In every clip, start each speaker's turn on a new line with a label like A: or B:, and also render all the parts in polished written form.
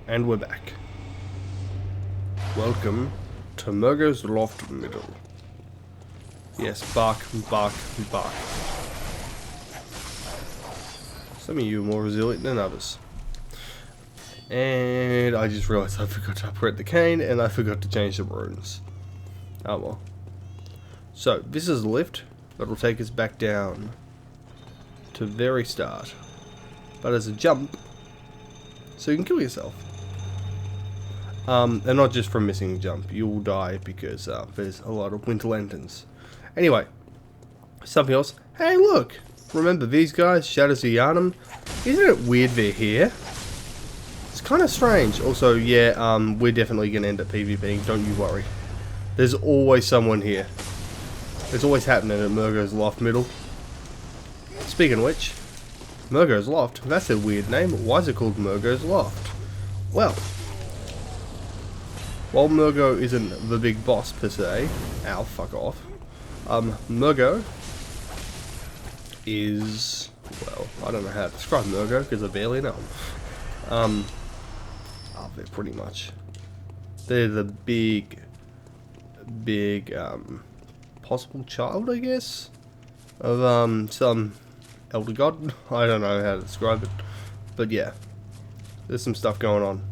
A: And we're back. Welcome to Mergo's Loft Middle. Yes, bark, bark, bark. Some of you are more resilient than others. And I just realised I forgot to upgrade the cane and I forgot to change the runes. Oh well. So, this is a lift that will take us back down to the very start. But as a jump, so you can kill yourself. And not just from missing a jump, you'll die because there's a lot of winter lanterns. Anyway, something else. Hey look! Remember these guys, Shadows of Yharnam? Isn't it weird they're here? It's kind of strange. Also, yeah, we're definitely going to end up PvPing, don't you worry. There's always someone here. It's always happening at Mergo's Loft Middle. Speaking of which, Mergo's Loft, that's a weird name. Why is it called Mergo's Loft? Well, while Mergo isn't the big boss per se, ow, fuck off, Mergo is, well, I don't know how to describe Mergo because I barely know them. They're pretty much, they're the big, possible child, I guess, of some elder god. I don't know how to describe it, but yeah, there's some stuff going on.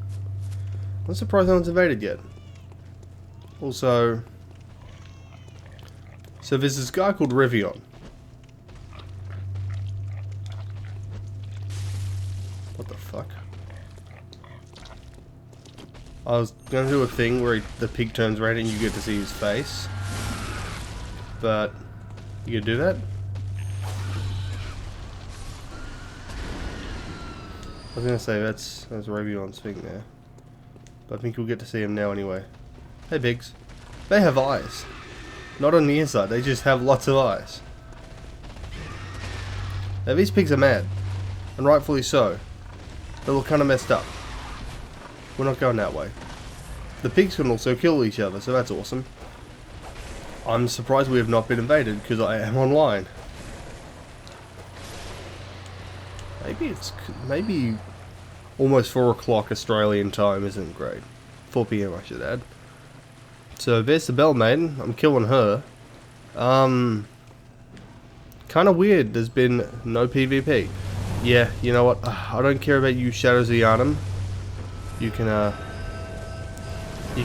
A: I'm surprised no one's invaded yet. Also, so there's this guy called Rivion. What the fuck? I was gonna do a thing where the pig turns red and you get to see his face, but you can do that? I was gonna say that's Revion's thing there, but I think we'll get to see him now anyway. Hey pigs, they have eyes, not on the inside. They just have lots of eyes. Now these pigs are mad, and rightfully so. They look kind of messed up. We're not going that way. The pigs can also kill each other, so that's awesome. I'm surprised we have not been invaded because I am online. Maybe almost 4 o'clock Australian time isn't great. 4 PM I should add. So there's the Bell Maiden. I'm killing her. Kind of weird. There's been no PvP. Yeah, you know what? I don't care about you, Shadows of Yharnam. You can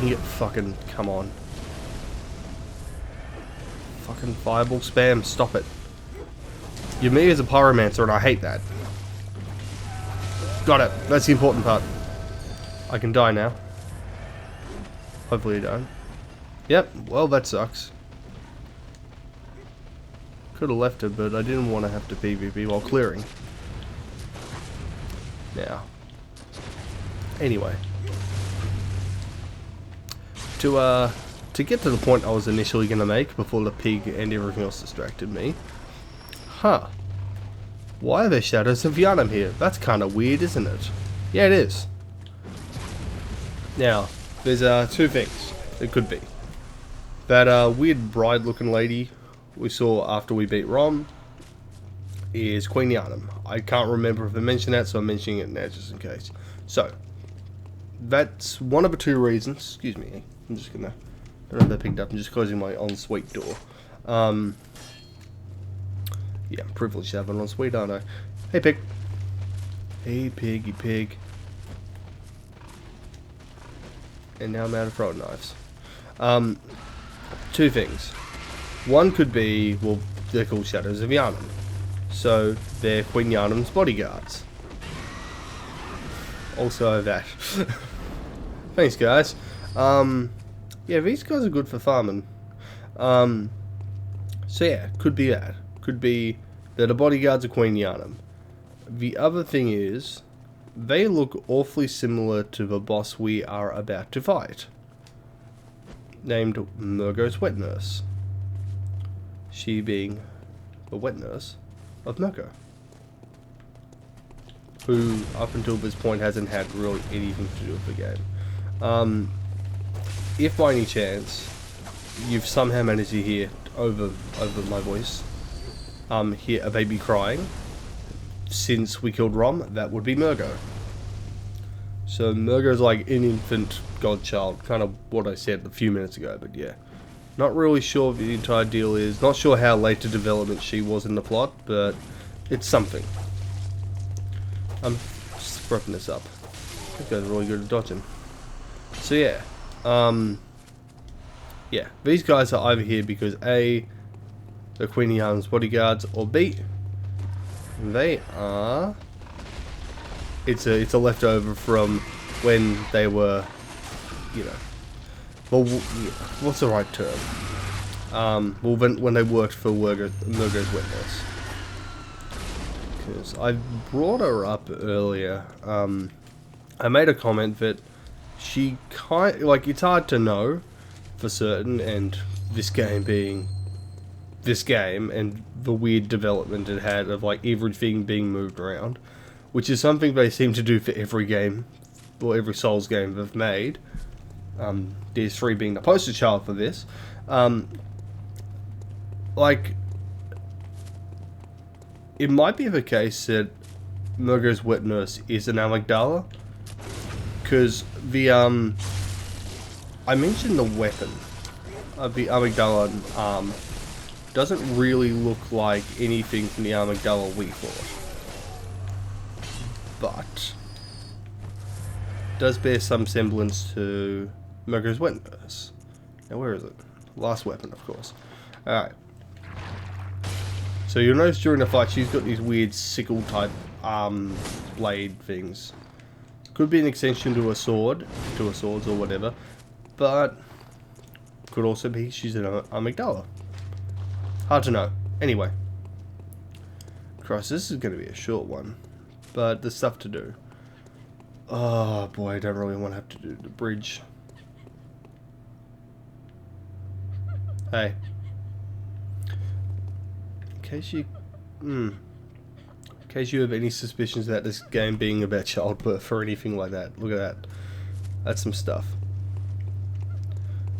A: get fucking, come on. Fucking fireball spam, stop it. You're me as a pyromancer and I hate that. Got it, that's the important part. I can die now. Hopefully I don't. Yep, well that sucks. Could have left it, but I didn't want to have to PvP while clearing. Now. Anyway. To get to the point I was initially going to make before the pig and everything else distracted me. Huh. Why are there Shadows of Yharnam here? That's kind of weird, isn't it? Yeah, it is. Now, there's 2 things it could be. That weird bride-looking lady we saw after we beat Rom is Queen Yharnam. I can't remember if I mentioned that, so I'm mentioning it now just in case. So, that's one of the 2 reasons. Excuse me, I'm just gonna, I don't know if that picked up, I'm just closing my ensuite door. Yeah, I'm privileged to have an ensuite, aren't I? Hey pig. Hey piggy pig. And now I'm out of throwing knives. 2 things. One could be, well, they're called Shadows of Yharnam. So, they're Queen Yharnam's bodyguards. Also that. Thanks guys. Yeah, these guys are good for farming. So yeah, could be that. Could be that the bodyguards are Queen Yharnam. The other thing is, they look awfully similar to the boss we are about to fight. Named Mergo's Wet Nurse. She being the wet nurse of Mergo. Who, up until this point, hasn't had really anything to do with the game. If by any chance, you've somehow managed to hear over my voice, hear a baby crying, since we killed Rom, that would be Mergo. So Mergo's like an infant godchild, kind of what I said a few minutes ago, but yeah. Not really sure what the entire deal is. Not sure how late to development she was in the plot, but it's something. I'm just prepping this up. This guy's really good at dodging. So yeah. Yeah, these guys are either here because A, the Queen Yarn's bodyguards, or B, they are... It's a leftover from when they were, you know... Well, what's the right term? Well, when they worked for Mergo's witness. Because I brought her up earlier. I made a comment that she it's hard to know for certain, and this game being this game and the weird development it had of like everything being moved around, which is something they seem to do for every game, or every Souls game they've made. DS3 being the poster child for this. Like, it might be the case that Mergo's wet nurse is an amygdala, because the I mentioned the weapon of the amygdala arm doesn't really look like anything from the amygdala we fought, but does bear some semblance to Mergo's wet nurse. Now where is it? Last weapon, of course. Alright. So you'll notice during the fight she's got these weird sickle type blade things. Could be an extension to a sword, to her swords or whatever, but could also be she's an amygdala. Hard to know. Anyway. Christ, this is going to be a short one, but there's stuff to do. Oh boy, I don't really want to have to do the bridge. Hey. In case you have any suspicions about this game being about childbirth or anything like that, look at that. That's some stuff.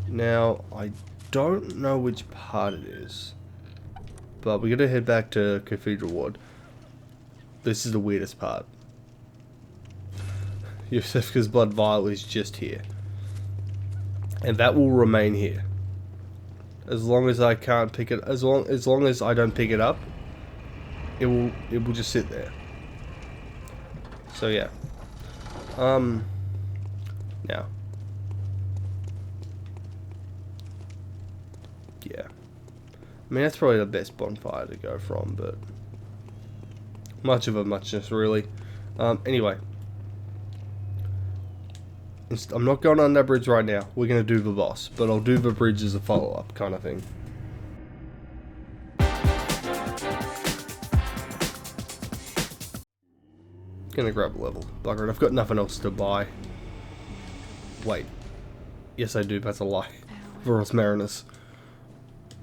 A: Now, I don't know which part it is, but we're gonna head back to Cathedral Ward. This is the weirdest part. Yosefka's blood vial is just here, and that will remain here as long as I can't pick it. As long as I don't pick it up, it will just sit there. So yeah. Now. Yeah. I mean, that's probably the best bonfire to go from, but much of a muchness, really. Anyway. I'm not going on that bridge right now. We're going to do the boss, but I'll do the bridge as a follow-up kind of thing. Gonna grab a level. Bugger it, I've got nothing else to buy. Wait. Yes, I do, that's a lie. Voros Marinus.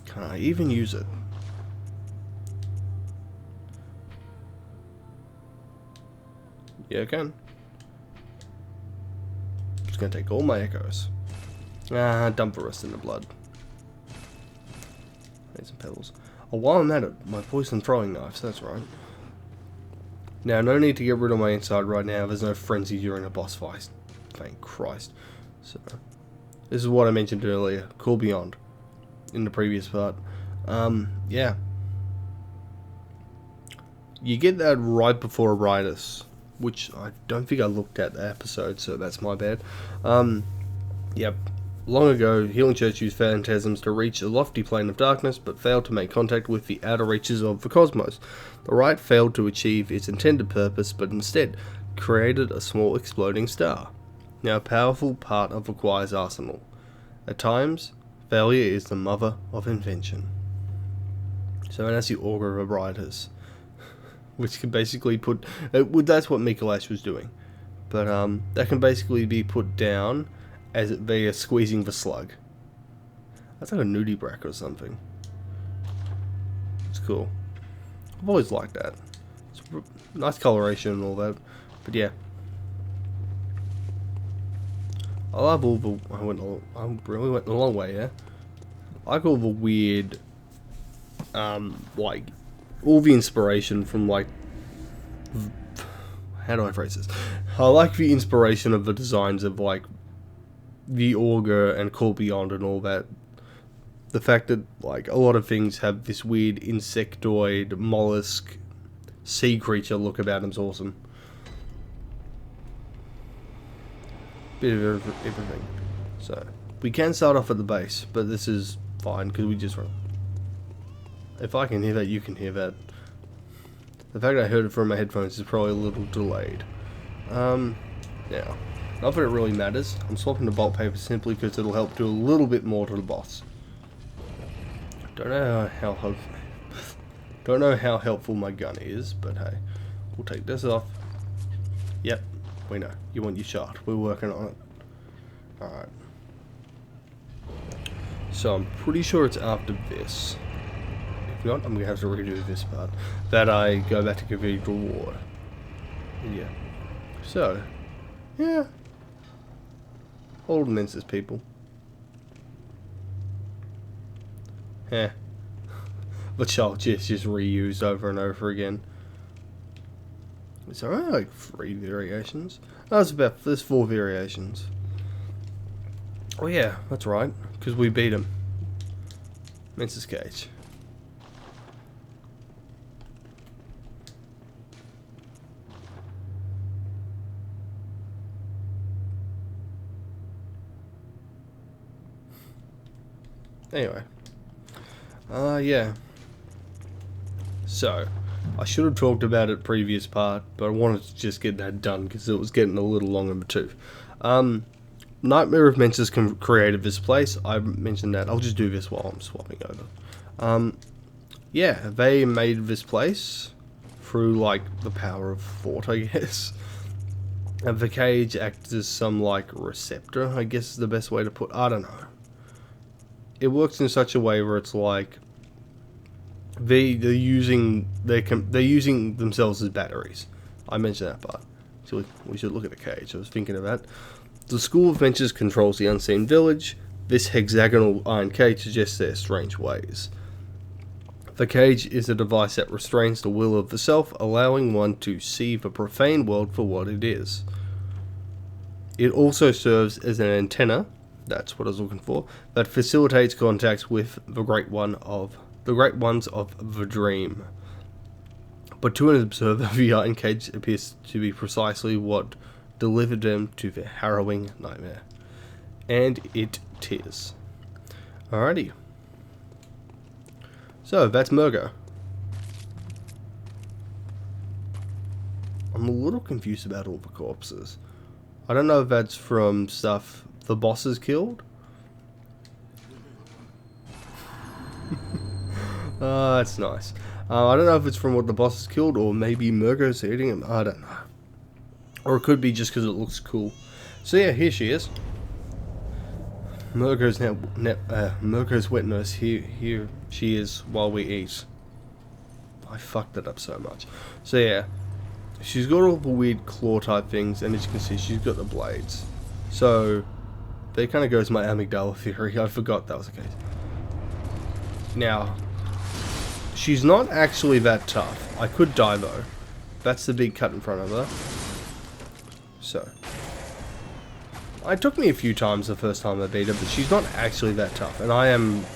A: Can I even use it? Yeah, I can. Just gonna take all my echoes. Dump the rest in the blood. Need some pebbles. Oh, while I'm at it, my poison throwing knives, that's right. Now, no need to get rid of my inside right now. There's no frenzy during a boss fight. Thank Christ. So, this is what I mentioned earlier. Cool Beyond. In the previous part. Yeah. You get that right before Ritus, which I don't think I looked at the episode, so that's my bad. Yep. Long ago, Healing Church used phantasms to reach a lofty plane of darkness, but failed to make contact with the outer reaches of the cosmos. The Rite failed to achieve its intended purpose, but instead created a small exploding star. Now a powerful part of the choir's arsenal. At times, failure is the mother of invention. So that's the Augur of Writers, which can basically put... that's what Mikolash was doing. But that can basically be put down as they are squeezing the slug. That's like a nudie brack or something. It's cool. I've always liked that. It's nice coloration and all that. But yeah. I love all the... I really went a long way, yeah? I like all the weird... like... all the inspiration from, like... how do I phrase this? I like the inspiration of the designs of like the Augur and Call Beyond and all that. The fact that like a lot of things have this weird insectoid, mollusk, sea creature look about them's awesome. Bit of everything. So we can start off at the base, but this is fine because we just run. If I can hear that, you can hear that. The fact I heard it from my headphones is probably a little delayed. Now, not that it really matters. I'm swapping the bolt paper simply because it'll help do a little bit more to the boss. Don't know how helpful my gun is, but hey, we'll take this off. Yep, we know. You want your shot. We're working on it. Alright. So I'm pretty sure it's after this. If not, I'm going to have to redo this part. That I go back to Cathedral Ward. Yeah. So, yeah. Old Menses people. Yeah. The child just reused over and over again. Is there only like 3 variations? No, there's 4 variations. Oh yeah, that's right, because we beat him. Menses Cage. Anyway. Yeah. So, I should have talked about it previous part, but I wanted to just get that done because it was getting a little long in the tooth. Nightmare of Menses created this place. I mentioned that. I'll just do this while I'm swapping over. Yeah, they made this place through, like, the power of thought, I guess. And the cage acts as some, like, receptor, I guess is the best way to put it. I don't know. It works in such a way where it's like they're using themselves as batteries. I mentioned that part. So we should look at the cage. I was thinking of that. The School of Ventures controls the unseen village. This hexagonal iron cage suggests their strange ways. The cage is a device that restrains the will of the self, allowing one to see the profane world for what it is. It also serves as an antenna. That's what I was looking for. That facilitates contacts with the great ones of the dream. But to an observer, the iron cage appears to be precisely what delivered them to their harrowing nightmare. And it is. Alrighty. So, that's Mergo. I'm a little confused about all the corpses. I don't know if that's from stuff the bosses killed. That's nice. I don't know if it's from what the bosses killed or maybe Mergo's eating him. I don't know. Or it could be just because it looks cool. So yeah, here she is. Mergo's Mergo's wet nurse. Here she is while we eat. I fucked it up so much. So yeah, she's got all the weird claw type things, and as you can see, she's got the blades. So that kind of goes my amygdala theory. I forgot that was the case. Now, she's not actually that tough. I could die though. That's the big cut in front of her. So, it took me a few times the first time I beat her, but she's not actually that tough. And I am,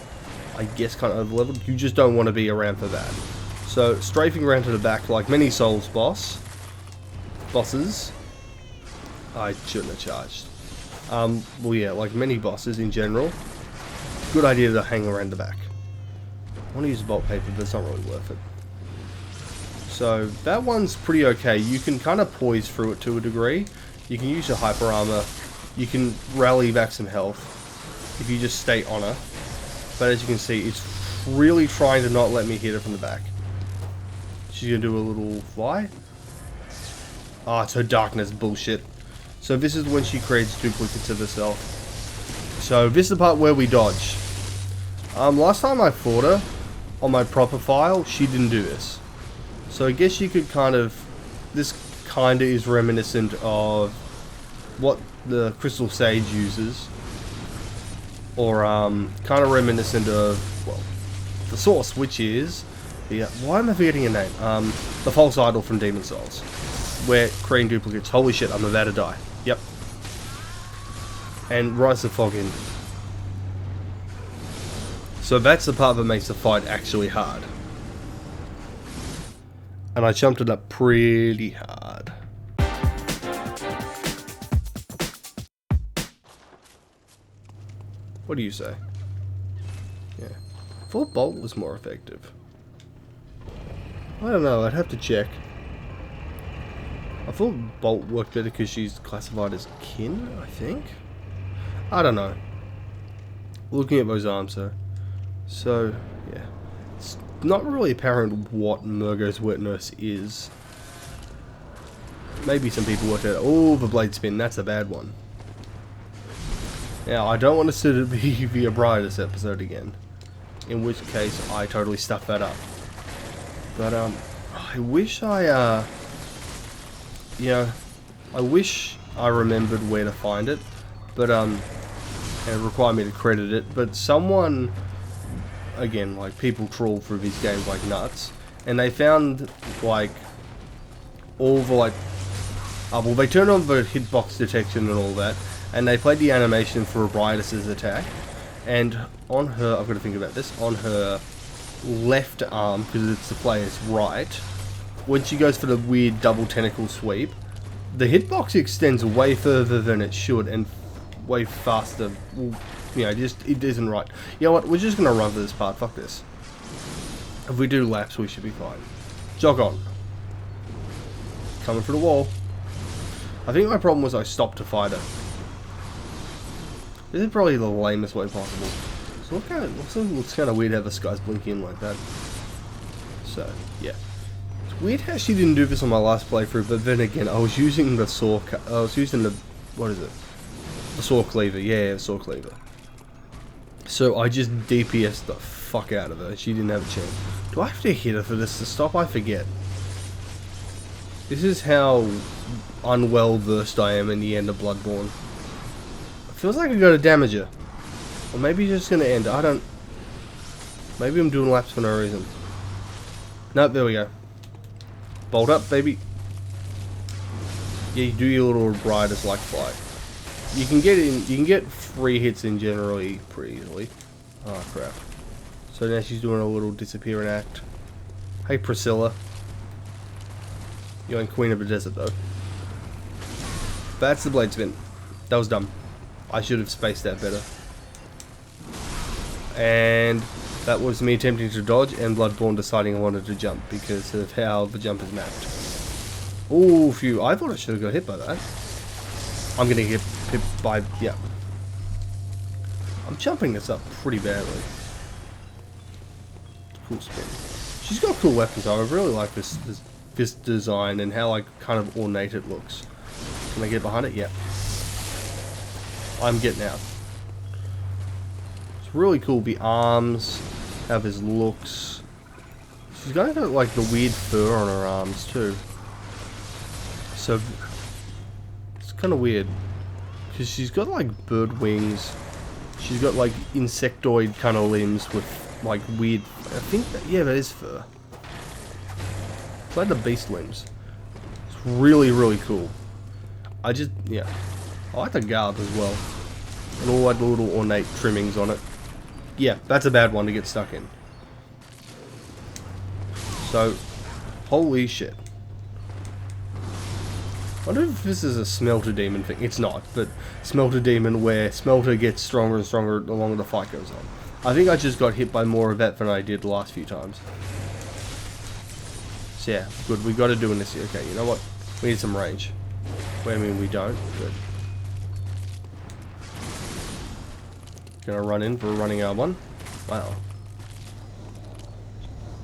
A: I guess, kind of over-leveled. You just don't want to be around for that. So, strafing around to the back, like many Souls bosses, I shouldn't have charged. Well, yeah, like many bosses in general, good idea to hang around the back. I want to use bolt paper, but it's not really worth it. So, that one's pretty okay. You can kind of poise through it to a degree. You can use your hyper armor. You can rally back some health if you just stay on her. But as you can see, it's really trying to not let me hit her from the back. She's going to do a little fly. Ah, it's her darkness bullshit. So this is when she creates duplicates of herself. So this is the part where we dodge. Last time I fought her on my proper file, she didn't do this. So I guess you could kind of, this kind of is reminiscent of what the Crystal Sage uses. Or kind of reminiscent of, well, the source, which is, the, why am I forgetting her name? The False Idol from Demon Souls. where creating duplicates. Holy shit, I'm about to die. Yep. And Rise of Fog in. So that's the part that makes the fight actually hard. And I jumped it up pretty hard. What do you say? Yeah. I thought Bolt was more effective. I don't know, I'd have to check. I thought Bolt worked better because she's classified as kin, I think? I don't know. Looking at those arms though. So, yeah. It's not really apparent what Mergo's wetness is. Maybe some people worked out. Oh, the blade spin, that's a bad one. Now, I don't want this to be the Abritus episode again. In which case, I totally stuffed that up. But, I wish I, I wish I remembered where to find it. But, it required me to credit it. But someone, again, like, people trawl through these games like nuts. And they found, like, all the, like, well, they turned on the hitbox detection and all that. And they played the animation for Abritus' attack. And on her, I've got to think about this, on her left arm, because it's the player's right, when she goes for the weird double tentacle sweep, the hitbox extends way further than it should and way faster. Well, you know, just, it isn't right. You know what, we're just going to run for this part, fuck this. If we do laps, we should be fine. Jog on. Coming for the wall. I think my problem was I stopped to fight her. This is probably the lamest way possible. So looks kind of weird how the sky's blinking like that. So, yeah. It's weird how she didn't do this on my last playthrough, but then again, I was using the saw, what is it? The saw cleaver, yeah, the saw cleaver. So I just DPS'd the fuck out of her, she didn't have a chance. Do I have to hit her for this to stop? I forget. This is how unwell versed I am in the end of Bloodborne. Feels like I gotta damage her. Or maybe it's just gonna end. I don't... Maybe I'm doing laps for no reason. Nope, there we go. Bolt up, baby. Yeah, you do your little riders like flight. You can get 3 hits in generally pretty easily. Oh crap. So now she's doing a little disappearing act. Hey Priscilla. You ain't Queen of the Desert though. That's the blade spin. That was dumb. I should have spaced that better. And that was me attempting to dodge and Bloodborne deciding I wanted to jump because of how the jump is mapped. Oh, phew. I thought I should have got hit by that. I'm going to get hit by... yeah. I'm jumping this up pretty badly. Cool spin. She's got cool weapons though. I really like this design and how like kind of ornate it looks. Can I get behind it? Yeah. I'm getting out. It's really cool. The arms have his looks. She's got like the weird fur on her arms too. So it's kind of weird because she's got like bird wings. She's got like insectoid kind of limbs with like weird. I think that, yeah, that is fur. It's like the beast limbs. It's really, really cool. Yeah. I like the garb as well. And all like the little ornate trimmings on it. Yeah, that's a bad one to get stuck in. So, holy shit. I wonder if this is a smelter demon thing. It's not, but smelter demon where smelter gets stronger and stronger the longer the fight goes on. I think I just got hit by more of that than I did the last few times. So yeah, good. We got to do in this. Okay, you know what? We need some range. Well, I mean, we don't, but... Gonna run in for running out one. Wow.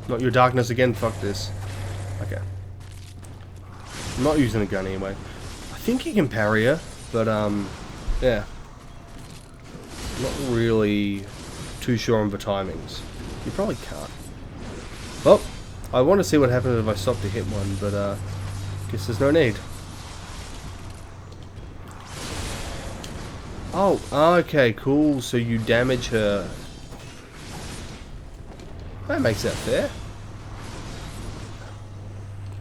A: Not your darkness again, fuck this. Okay. I'm not using a gun anyway. I think you can parry her, but yeah. Not really too sure on the timings. You probably can't. Well, I want to see what happens if I stop to hit one, but guess there's no need. Oh, okay, cool. So you damage her. That makes that fair.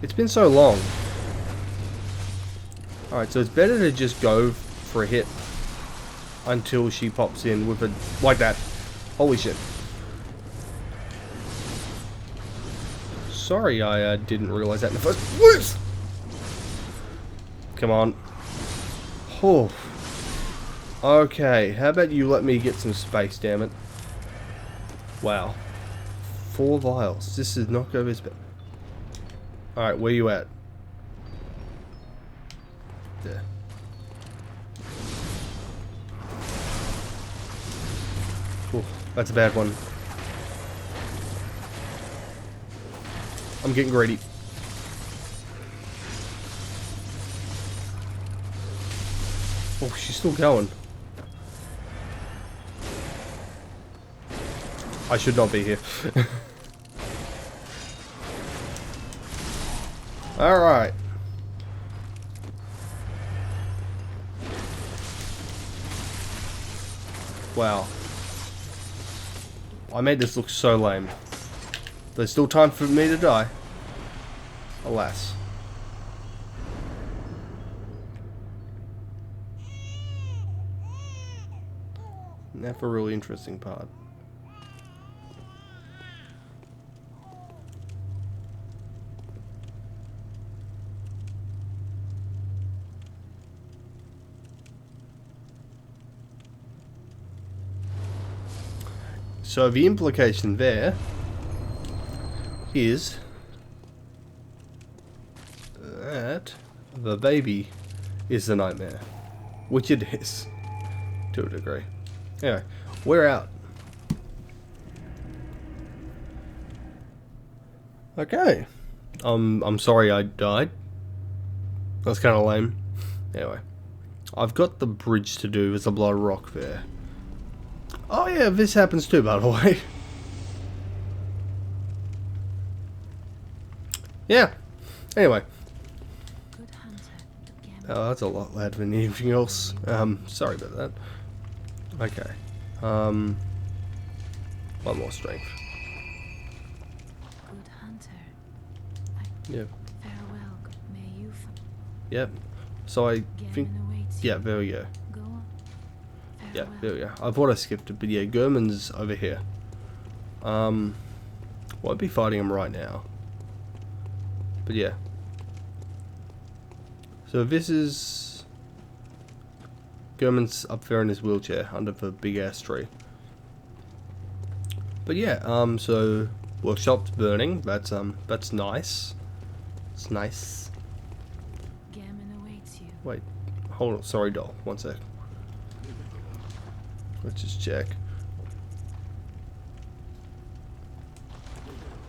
A: It's been so long. Alright, so it's better to just go for a hit until she pops in with a... like that. Holy shit. Sorry, I didn't realize that in the first place. Come on. Oh. Okay, how about you let me get some space, damn it. Wow. 4 vials. This is not going to be... Alright, where you at? There. Oh, that's a bad one. I'm getting greedy. Oh, she's still going. I should not be here. Alright. Wow. I made this look so lame. There's still time for me to die. Alas. Now for a really interesting part. So the implication there is that the baby is the nightmare, which it is to a degree. Anyway, we're out. Okay. I'm sorry I died. That's kind of lame. Anyway, I've got the bridge to do. There's a blood rock there. Oh yeah, this happens too, by the way. Yeah. Anyway. Oh, that's a lot louder than anything else. Sorry about that. Okay. One more strength.
B: Good hunter.
A: Yep.
B: Farewell. May you.
A: Yep. So I think. Yeah, there we go.
B: Go on.
A: Yeah, there we go. I thought I skipped it, but yeah, German's over here. Won't be fighting him right now. But yeah. So this is... German's up there in his wheelchair under the big ass tree. But yeah, so workshop's burning. That's nice. It's nice.
B: Gammon awaits you.
A: Wait, hold on. Sorry, doll. One sec. Let's just check.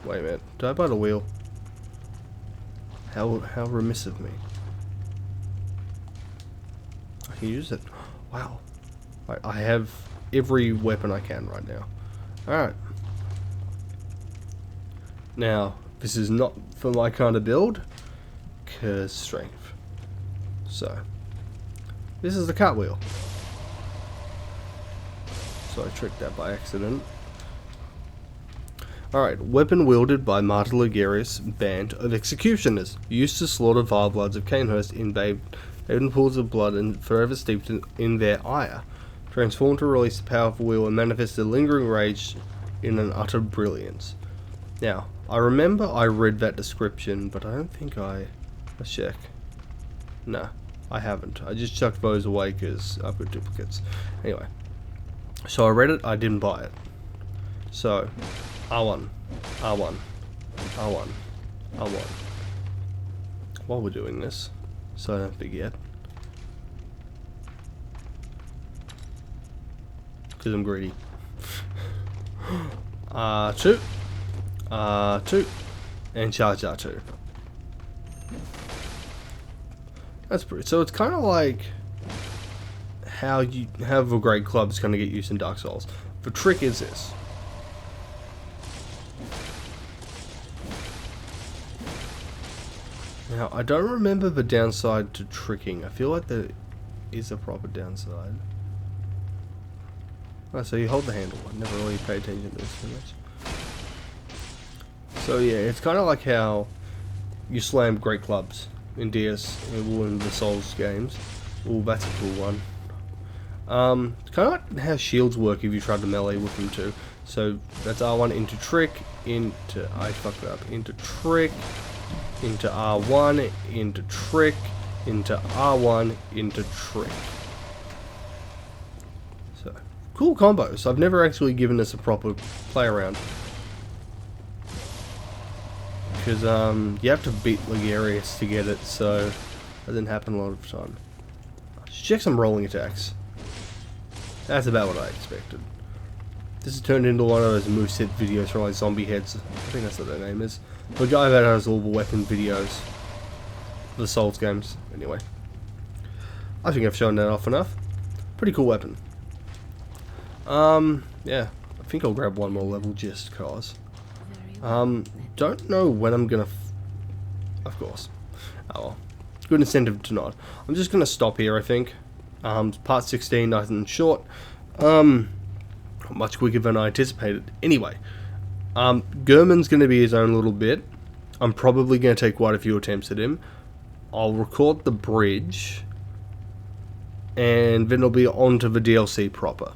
A: Wait a minute. Did I buy the wheel? How remiss of me. I can use it. Wow. I have every weapon I can right now. Alright. Now, this is not for my kind of build. Cause strength. So. This is the cartwheel. So I tricked that by accident. Alright, weapon wielded by Martyr Ligerius' band of executioners, used to slaughter vile bloods of Canehurst in bathed pools of blood and forever steeped in their ire, transformed to release the powerful wheel and manifest a lingering rage in an utter brilliance. Now, I remember I read that description, but I don't think let's check. No, I haven't. I just chucked those away because I've got duplicates. Anyway, so I read it, I didn't buy it. So, R1, R1, R1, R1. While we're doing this, so I don't forget. Because I'm greedy. R2, R2, and charge R2. That's pretty. So it's kind of like how the great club's going to get used in Dark Souls. The trick is this. Now, I don't remember the downside to tricking. I feel like there is a proper downside. Oh, so you hold the handle. I never really paid attention to this too much. So yeah, it's kind of like how you slam great clubs. in DS, in the Souls games. Oh, that's a cool one. Kind of like how shields work if you try to melee with them too. So that's R1 into trick, into, I fucked it up, into trick, into R1, into trick, into R1, into trick. So, cool combos. I've never actually given this a proper play around. Because you have to beat Ligarius to get it, so that doesn't happen a lot of the time. Let's check some rolling attacks. That's about what I expected. This has turned into one of those moveset videos for like zombie heads. I think that's what their name is. The guy that has all the weapon videos. The Souls games, anyway. I think I've shown that off enough. Pretty cool weapon. Yeah. I think I'll grab one more level just cause. Don't know when I'm gonna... Of course. Oh well. Good incentive to not. I'm just gonna stop here, I think. Part 16, nice and short. Much quicker than I anticipated. Anyway. German's gonna be his own little bit. I'm probably gonna take quite a few attempts at him. I'll record the bridge. And then it'll be on to the DLC proper.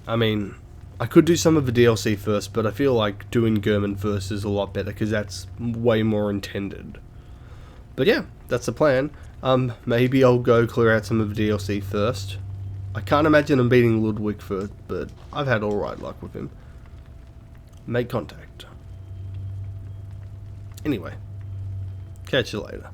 A: I mean... I could do some of the DLC first, but I feel like doing German first is a lot better because that's way more intended. But yeah, that's the plan. Maybe I'll go clear out some of the DLC first. I can't imagine I'm beating Ludwig first, but I've had alright luck with him. Make contact. Anyway, catch you later.